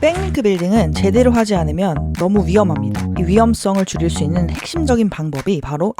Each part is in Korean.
백링크 빌딩은 제대로 하지 않으면 너무 위험합니다. 이 위험성을 줄일 수 있는 핵심적인 방법이 바로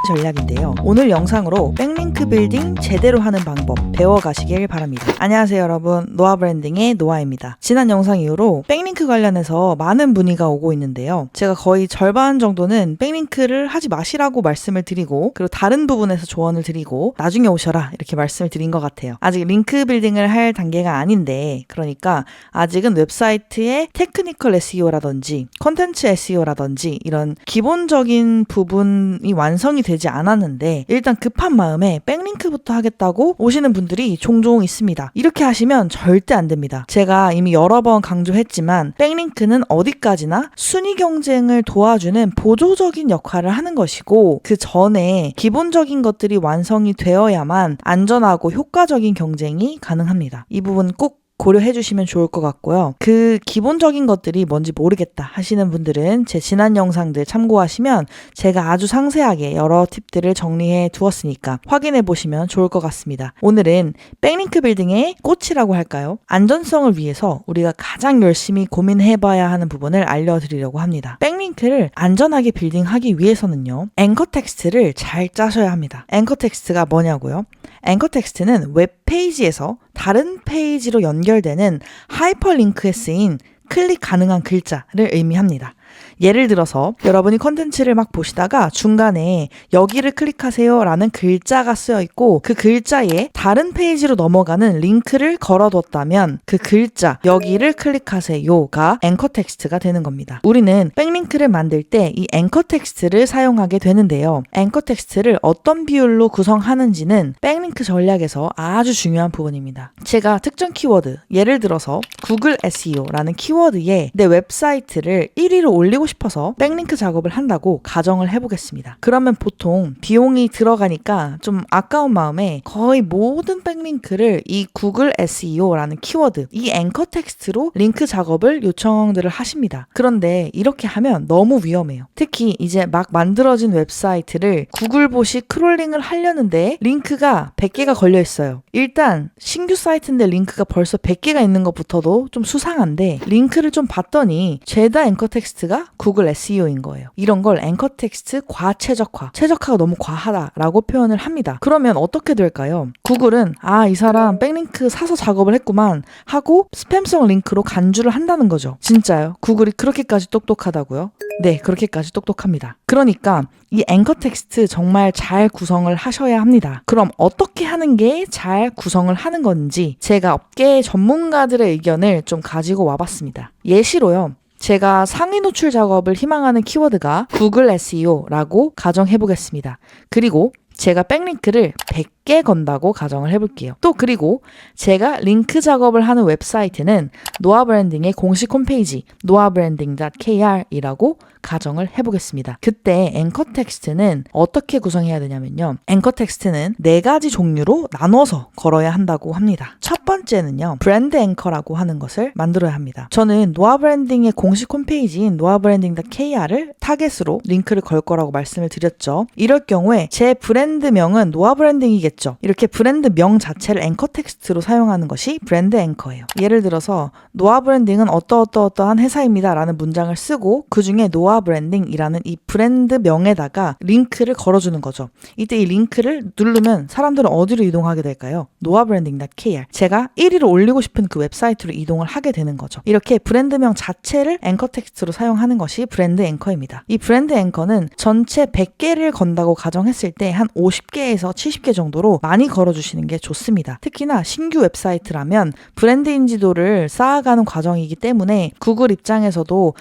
전략인데요. 오늘 영상으로 백링크 빌딩 제대로 하는 방법 배워가시길 바랍니다. 안녕하세요 여러분, 노아 브랜딩의 노아입니다. 지난 영상 이후로 백링크 관련해서 많은 문의가 오고 있는데요. 제가 거의 절반 정도는 백링크를 하지 마시라고 말씀을 드리고, 그리고 다른 부분에서 조언을 드리고 나중에 오셔라 이렇게 말씀을 드린 것 같아요. 아직 링크 빌딩을 할 단계가 아닌데, 그러니까 아직은 웹사이트의 테크니컬 SEO라든지 컨텐츠 SEO라든지 이런 기본적인 부분이 완성이 되지 않았는데, 일단 급한 마음에 백링크부터 하겠다고 오시는 분들이 종종 있습니다. 이렇게 하시면 절대 안 됩니다. 제가 이미 여러 번 강조했지만 백링크는 어디까지나 순위 경쟁을 도와주는 보조적인 역할을 하는 것이고, 그 전에 기본적인 것들이 완성이 되어야만 안전하고 효과적인 경쟁이 가능합니다. 이 부분 꼭 고려해 주시면 좋을 것 같고요. 그 기본적인 것들이 뭔지 모르겠다 하시는 분들은 제 지난 영상들 참고하시면 제가 아주 상세하게 여러 팁들을 정리해 두었으니까 확인해 보시면 좋을 것 같습니다. 오늘은 백링크 빌딩의 꽃이라고 할까요? 안전성을 위해서 우리가 가장 열심히 고민해 봐야 하는 부분을 알려드리려고 합니다. 백링크를 안전하게 빌딩하기 위해서는요, 앵커 텍스트를 잘 짜셔야 합니다. 앵커 텍스트가 뭐냐고요? 앵커 텍스트는 웹페이지에서 다른 페이지로 연결되는 하이퍼링크에 쓰인 클릭 가능한 글자를 의미합니다. 예를 들어서 여러분이 컨텐츠를 막 보시다가 중간에 여기를 클릭하세요 라는 글자가 쓰여 있고, 그 글자에 다른 페이지로 넘어가는 링크를 걸어뒀다면 그 글자 여기를 클릭하세요가 앵커 텍스트가 되는 겁니다. 우리는 백링크를 만들 때 이 앵커 텍스트를 사용하게 되는데요. 앵커 텍스트를 어떤 비율로 구성하는지는 백링크 전략에서 아주 중요한 부분입니다. 제가 특정 키워드, 예를 들어서 구글 SEO라는 키워드에 내 웹사이트를 1위로 올리고 싶어서 백링크 작업을 한다고 가정을 해보겠습니다. 그러면 보통 비용이 들어가니까 좀 아까운 마음에 거의 모든 백링크를 이 구글 SEO라는 키워드, 이 앵커 텍스트로 링크 작업을 요청들을 하십니다. 그런데 이렇게 하면 너무 위험해요. 특히 이제 막 만들어진 웹사이트를 구글봇이 크롤링을 하려는데 링크가 100개가 걸려 있어요. 일단 신규 사이트인데 링크가 벌써 100개가 있는 것부터도 좀 수상한데, 링크를 좀 봤더니 죄다 앵커 텍스트가 구글 SEO인 거예요. 이런 걸 앵커 텍스트 과최적화, 최적화가 너무 과하다라고 표현을 합니다. 그러면 어떻게 될까요? 구글은 이 사람 백링크 사서 작업을 했구만 하고 스팸성 링크로 간주를 한다는 거죠. 진짜요? 구글이 그렇게까지 똑똑하다고요? 네, 그렇게까지 똑똑합니다. 그러니까 이 앵커 텍스트 정말 잘 구성을 하셔야 합니다. 그럼 어떻게 하는 게 잘 구성을 하는 건지 제가 업계 전문가들의 의견을 좀 가지고 와봤습니다. 예시로요, 제가 상위 노출 작업을 희망하는 키워드가 구글 SEO라고 가정해보겠습니다. 그리고 제가 백링크를 100개 건다고 가정을 해볼게요. 또 그리고 제가 링크 작업을 하는 웹사이트는 노아 브랜딩의 공식 홈페이지 noabranding.kr이라고 가정을 해보겠습니다. 그때 앵커 텍스트는 어떻게 구성해야 되냐면요, 앵커 텍스트는 4가지 종류로 나눠서 걸어야 한다고 합니다. 첫 번째는요, 브랜드 앵커라고 하는 것을 만들어야 합니다. 저는 노아 브랜딩의 공식 홈페이지인 noabranding.kr을 타겟으로 링크를 걸 거라고 말씀을 드렸죠. 이럴 경우에 제 브랜드명은 노아 브랜딩이겠죠. 이렇게 브랜드명 자체를 앵커 텍스트로 사용하는 것이 브랜드 앵커예요. 예를 들어서 노아 브랜딩은 어떠한 회사입니다 라는 문장을 쓰고 그 중에 노아 브랜딩이라는 이 브랜드명에다가 링크를 걸어주는 거죠. 이때 이 링크를 누르면 사람들은 어디로 이동하게 될까요? noabranding.kr, 제가 1위로 올리고 싶은 그 웹사이트로 이동을 하게 되는 거죠. 이렇게 브랜드명 자체를 앵커 텍스트로 사용하는 것이 브랜드 앵커입니다. 이 브랜드 앵커는 전체 100개를 건다고 가정했을 때 한 50개에서 70개 정도로 많이 걸어주시는 게 좋습니다. 특히나 신규 웹사이트라면 브랜드 인지도를 쌓아가는 과정이기 때문에 구글 입장에서도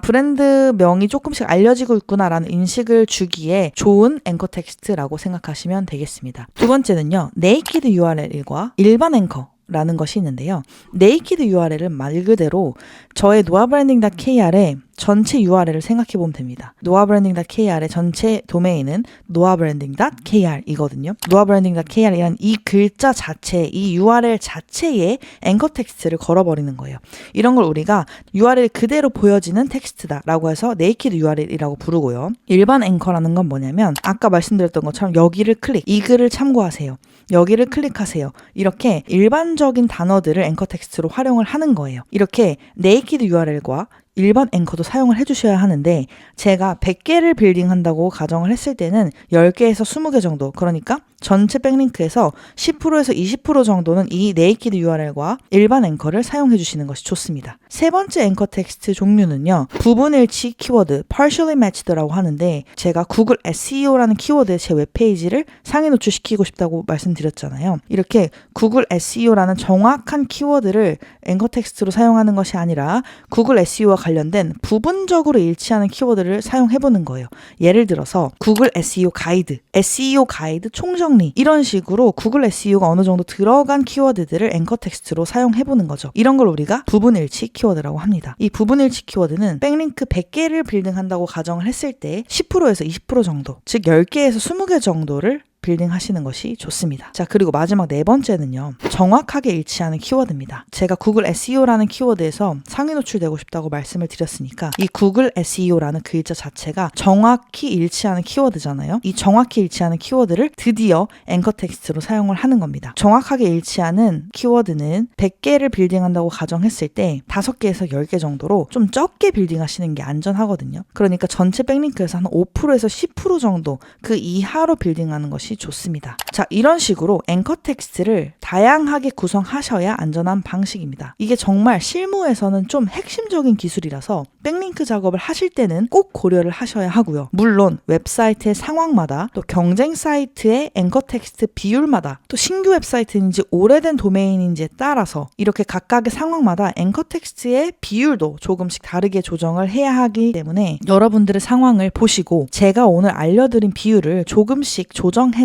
브랜드명이 조금씩 알려지고 있구나라는 인식을 주기에 좋은 앵커 텍스트라고 생각하시면 되겠습니다. 두 번째는요, 네이키드 URL과 일반 앵커 라는 것이 있는데요. 네이키드 URL은 말 그대로 저의 noabranding.kr의 전체 URL을 생각해 보면 됩니다. noabranding.kr의 전체 도메인은 noabranding.kr이거든요. noabranding.kr이란 이 글자 자체, 이 URL 자체에 앵커 텍스트를 걸어버리는 거예요. 이런 걸 우리가 URL 그대로 보여지는 텍스트다라고 해서 네이키드 URL이라고 부르고요. 일반 앵커라는 건 뭐냐면 아까 말씀드렸던 것처럼 여기를 클릭, 이 글을 참고하세요. 여기를 클릭하세요. 이렇게 일반적인 단어들을 앵커 텍스트로 활용을 하는 거예요. 이렇게 네이키드 URL과 일반 앵커도 사용을 해주셔야 하는데 제가 100개를 빌딩한다고 가정을 했을 때는 10개에서 20개 정도, 그러니까 전체 백링크에서 10%에서 20% 정도는 이 네이키드 URL과 일반 앵커를 사용해 주시는 것이 좋습니다. 세 번째 앵커 텍스트 종류는요, 부분일치 키워드, partially matched라고 하는데 제가 구글 SEO라는 키워드에 제 웹페이지를 상위 노출시키고 싶다고 말씀드렸잖아요. 이렇게 구글 SEO라는 정확한 키워드를 앵커 텍스트로 사용하는 것이 아니라 구글 SEO와 관련된 부분적으로 일치하는 키워드를 사용해 보는 거예요. 예를 들어서 구글 SEO 가이드, SEO 가이드 총정리, 이런 식으로 구글 SEO가 어느 정도 들어간 키워드들을 앵커 텍스트로 사용해 보는 거죠. 이런 걸 우리가 부분일치 키워드라고 합니다. 이 부분일치 키워드는 백링크 100개를 빌딩한다고 가정을 했을 때 10%에서 20% 정도, 즉 10개에서 20개 정도를 빌딩 하시는 것이 좋습니다. 자, 그리고 마지막 네 번째는요, 정확하게 일치하는 키워드입니다. 제가 구글 SEO라는 키워드에서 상위 노출되고 싶다고 말씀을 드렸으니까 이 구글 SEO라는 글자 자체가 정확히 일치하는 키워드잖아요. 이 정확히 일치하는 키워드를 드디어 앵커 텍스트로 사용을 하는 겁니다. 정확하게 일치하는 키워드는 100개를 빌딩한다고 가정했을 때 5개에서 10개 정도로 좀 적게 빌딩하시는 게 안전하거든요. 그러니까 전체 백링크에서 한 5%에서 10% 정도 그 이하로 빌딩하는 것이 좋습니다. 자, 이런 식으로 앵커 텍스트를 다양하게 구성하셔야 안전한 방식입니다. 이게 정말 실무에서는 좀 핵심적인 기술이라서 백링크 작업을 하실 때는 꼭 고려를 하셔야 하고요. 물론 웹사이트의 상황마다, 또 경쟁 사이트의 앵커 텍스트 비율마다, 또 신규 웹사이트인지 오래된 도메인인지에 따라서 이렇게 각각의 상황마다 앵커 텍스트의 비율도 조금씩 다르게 조정을 해야 하기 때문에 여러분들의 상황을 보시고 제가 오늘 알려드린 비율을 조금씩 조정해서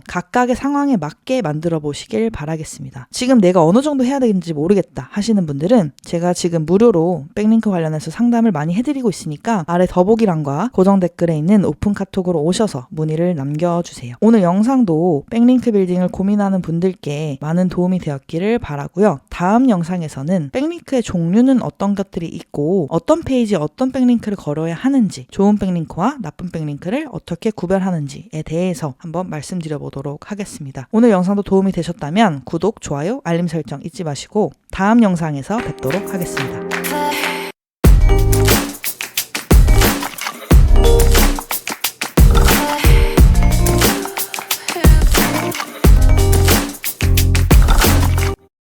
각각의 상황에 맞게 만들어 보시길 바라겠습니다. 지금 내가 어느 정도 해야 되는지 모르겠다 하시는 분들은 제가 지금 무료로 백링크 관련해서 상담을 많이 해드리고 있으니까 아래 더보기란과 고정 댓글에 있는 오픈 카톡으로 오셔서 문의를 남겨주세요. 오늘 영상도 백링크 빌딩을 고민하는 분들께 많은 도움이 되었기를 바라고요. 다음 영상에서는 백링크의 종류는 어떤 것들이 있고 어떤 페이지에 어떤 백링크를 걸어야 하는지, 좋은 백링크와 나쁜 백링크를 어떻게 구별하는지에 대해서 한번 말씀드려보도록 하겠습니다. 오늘 영상도 도움이 되셨다면 구독, 좋아요, 알림 설정 잊지 마시고 다음 영상에서 뵙도록 하겠습니다.